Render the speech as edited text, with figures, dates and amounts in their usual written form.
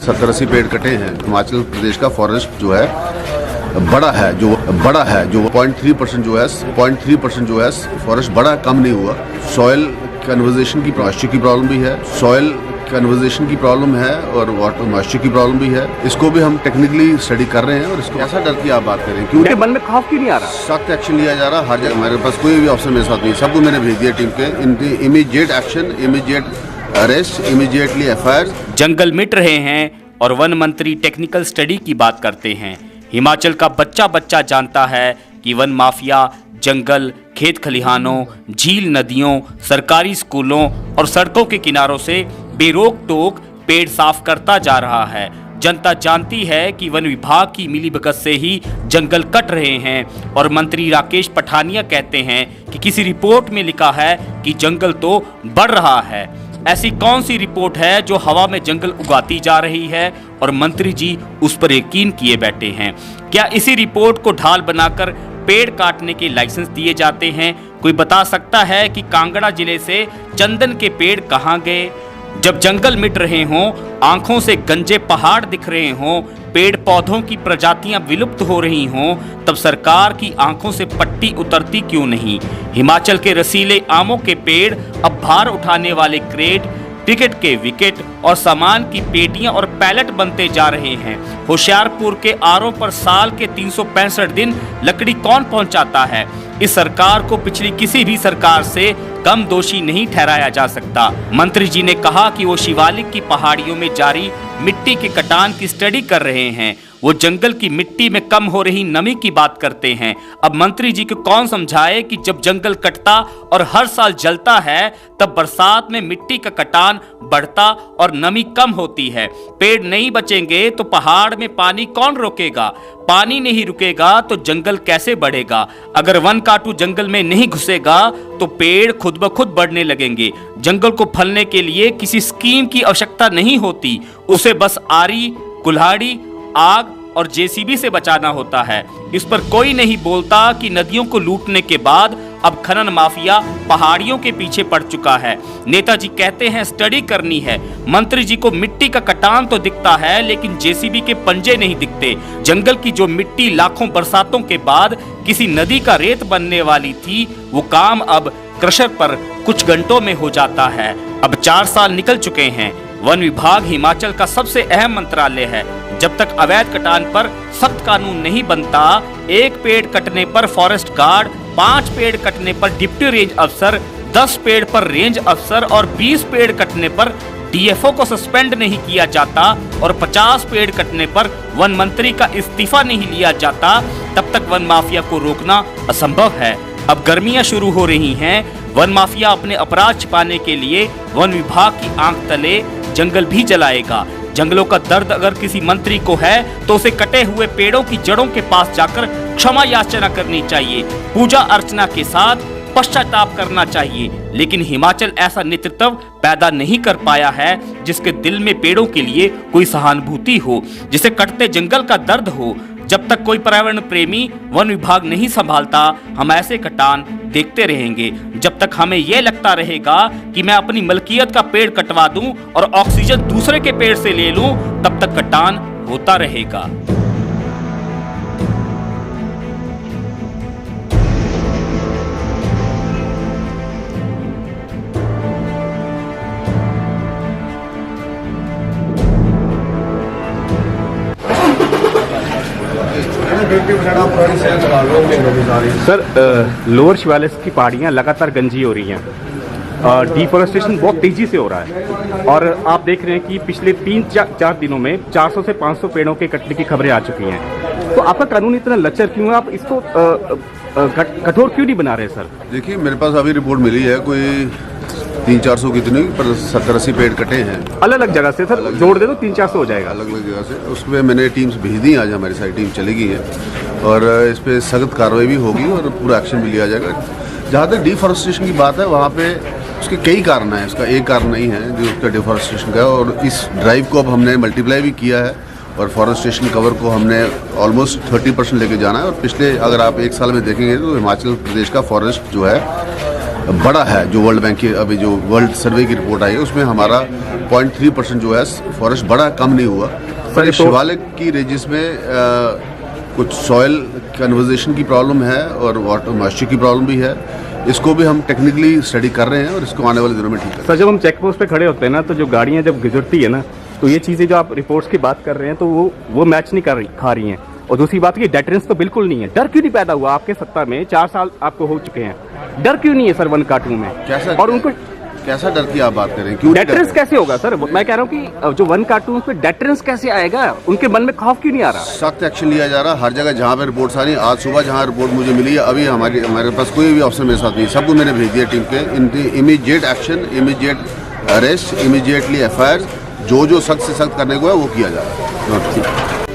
70-80 पेड़ कटे हैं। हिमाचल प्रदेश का फॉरेस्ट जो है बड़ा है, जो 0.3% जो है फॉरेस्ट बड़ा, कम नहीं हुआ। सॉइल कन्वर्जेशन की मॉइस्चर की प्रॉब्लम भी है, सॉइल कन्वर्जेशन की प्रॉब्लम है और वाटर मॉइस्चर की प्रॉब्लम भी है। इसको भी हम टेक्निकली स्टडी कर रहे हैं और इसको ऐसा डर की आप बात करें क्योंकि मन में खौफ क्यों नहीं आ रहा? सख्त एक्शन लिया जा रहा है हर जगह। मेरे पास कोई भी ऑप्शन मेरे साथ नहीं, सबको मैंने भेज दिया टीम के। इनकी immediate action, immediate arrest, immediately FIR. जंगल मिट रहे हैं और वन मंत्री टेक्निकल स्टडी की बात करते हैं। हिमाचल का बच्चा बच्चा जानता है कि वन माफिया जंगल, खेत खलिहानों, झील, नदियों, सरकारी स्कूलों और सड़कों के किनारों से बेरोक टोक पेड़ साफ करता जा रहा है। जनता जानती है कि वन विभाग की मिलीभगत से ही जंगल कट रहे हैं और मंत्री राकेश पठानिया कहते हैं कि किसी रिपोर्ट में लिखा है कि जंगल तो बढ़ रहा है। ऐसी कौन सी रिपोर्ट है जो हवा में जंगल उगाती जा रही है और मंत्री जी उस पर यकीन किए बैठे हैं? क्या इसी रिपोर्ट को ढाल बनाकर पेड़ काटने के लाइसेंस दिए जाते हैं? कोई बता सकता है कि कांगड़ा जिले से चंदन के पेड़ कहां गए? जब जंगल मिट रहे हों, आंखों से गंजे पहाड़ दिख रहे हों, पेड़ पौधों की प्रजातियां विलुप्त हो रही हों, तब सरकार की आंखों से पट्टी उतरती क्यों नहीं? हिमाचल के रसीले आमों के पेड़ अब भार उठाने वाले क्रेट, क्रिकेट के विकेट और सामान की पेटियां और पैलेट बनते जा रहे हैं। होशियारपुर के आरों पर साल के 365 दिन लकड़ी कौन पहुंचाता है? इस सरकार को पिछली किसी भी सरकार से कम दोषी नहीं ठहराया जा सकता। मंत्री जी ने कहा कि वो शिवालिक की पहाड़ियों में जारी मिट्टी के कटान की स्टडी कर रहे हैं। वो जंगल की मिट्टी में कम हो रही नमी की बात करते हैं। अब मंत्री जी को कौन समझाए कि जब जंगल कटता और हर साल जलता है तब बरसात में मिट्टी का कटान बढ़ता और नमी कम होती है। पेड़ नहीं बचेंगे तो पहाड़ में पानी कौन रोकेगा? पानी नहीं रुकेगा तो जंगल कैसे बढ़ेगा? अगर वन काटू जंगल में नहीं घुसेगा तो पेड़ खुद ब खुद बढ़ने लगेंगे। जंगल को फलने के लिए किसी स्कीम की आवश्यकता नहीं होती, उसे बस आरी, कुल्हाड़ी, आग और जेसीबी से बचाना होता है। इस पर कोई नहीं बोलता कि नदियों को लूटने के बाद अब खनन माफिया पहाड़ियों के पीछे पड़ चुका है। नेताजी कहते हैं स्टडी करनी है। मंत्री जी को मिट्टी का कटान तो दिखता है लेकिन जेसीबी के पंजे नहीं दिखते। जंगल की जो मिट्टी लाखों बरसातों के बाद किसी नदी का रेत बनने वाली थी, वो काम अब क्रशर पर कुछ घंटों में हो जाता है। अब 4 साल निकल चुके हैं। वन विभाग हिमाचल का सबसे अहम मंत्रालय है। जब तक अवैध कटान पर सख्त कानून नहीं बनता, 1 पेड़ कटने पर फॉरेस्ट गार्ड, 5 पेड़ कटने पर डिप्टी रेंज अफसर, 10 पेड़ पर रेंज अफसर और 20 पेड़ कटने पर डीएफओ को सस्पेंड नहीं किया जाता और 50 पेड़ कटने पर वन मंत्री का इस्तीफा नहीं लिया जाता, तब तक वन माफिया को रोकना असंभव है। अब गर्मियां शुरू हो रही हैं। वन माफिया अपने अपराध छिपाने के लिए वन विभाग की आंख तले जंगल भी जलाएगा। जंगलों का दर्द अगर किसी मंत्री को है तो उसे कटे हुए पेड़ों की जड़ों के पास जाकर क्षमा याचना करनी चाहिए, पूजा अर्चना के साथ पश्चाताप करना चाहिए। लेकिन हिमाचल ऐसा नेतृत्व पैदा नहीं कर पाया है जिसके दिल में पेड़ों के लिए कोई सहानुभूति हो, जिसे कटते जंगल का दर्द हो। जब तक कोई पर्यावरण प्रेमी वन विभाग नहीं संभालता, हम ऐसे कटान देखते रहेंगे। जब तक हमें यह लगता रहेगा कि मैं अपनी मलकियत का पेड़ कटवा दूं और ऑक्सीजन दूसरे के पेड़ से ले लूं, तब तक कटान होता रहेगा। सर, लोअर शिवालिक की पहाड़ियाँ लगातार गंजी हो रही हैं। डिफॉरेस्टेशन बहुत तेजी से हो रहा है और आप देख रहे हैं कि पिछले 3-4 दिनों में 400 से 500 पेड़ों के कटने की खबरें आ चुकी हैं। तो आपका कानून इतना लचर क्यों है? आप इसको कठोर क्यों नहीं बना रहे सर? देखिए, मेरे पास अभी रिपोर्ट मिली है, कोई 300-400 कितने पर 70-80 पेड़ कटे हैं अलग अलग जगह से। सर जोड़ दे तो 300-400 हो जाएगा अलग अलग जगह से। उसमें मैंने टीम्स भेज दी, आज हमारी सारी टीम चली गई है और इस पर सख्त कार्रवाई भी होगी और पूरा एक्शन भी लिया जाएगा। जहाँ तक डिफॉरेस्टेशन की बात है, वहाँ पे उसके कई कारण हैं, इसका एक कारण नहीं है जो उसका डिफॉरेस्टेशन का है। और इस ड्राइव को अब हमने मल्टीप्लाई भी किया है और फॉरेस्टेशन कवर को हमने ऑलमोस्ट 30% लेके जाना है। और पिछले अगर आप 1 साल में देखेंगे तो हिमाचल प्रदेश का फॉरेस्ट जो है बड़ा है जो वर्ल्ड बैंक की अभी जो वर्ल्ड सर्वे की रिपोर्ट आई है उसमें हमारा 0.3% जो है फॉरेस्ट बड़ा कम नहीं हुआ। पर शिवालिक की रेंजेस में कुछ सॉइल कन्वर्जेशन की प्रॉब्लम है और वाटर मॉइस्चर की प्रॉब्लम भी है। इसको भी हम टेक्निकली स्टडी कर रहे हैं और इसको आने वाले दिनों में ठीक करेंगे। सर जब हम चेक पोस्ट पे खड़े होते हैं ना, तो जो गाड़ियाँ जब गुजरती है ना, तो ये चीज़ें जो आप रिपोर्ट्स की बात कर रहे हैं तो वो मैच नहीं खा रही हैं। और दूसरी बात की डेटरेंस तो बिल्कुल नहीं है। डर क्यों नहीं पैदा हुआ आपके सत्ता में? 4 साल आपको हो चुके हैं, डर क्यों नहीं है सर वन कार्टून में? कैसा और उनको कैसा डर की आप बात करें? क्यों डेटरेंस कैसे होगा सर? मैं कह रहा हूँ कि जो वन कार्टून पे डेटरेंस कैसे आएगा? उनके मन में खौफ क्यों नहीं आ रहा? सख्त एक्शन लिया जा रहा है हर जगह जहाँ पे रिपोर्ट्स आ रही हैं। आज सुबह जहाँ रिपोर्ट मुझे मिली है, अभी हमारे पास कोई भी ऑप्शन मेरे साथ नहीं, सबको मैंने भेज दिया टीम के। Immediate action, immediate arrest, immediately FIR, जो सख्त से सख्त करने को है वो किया जा रहा है।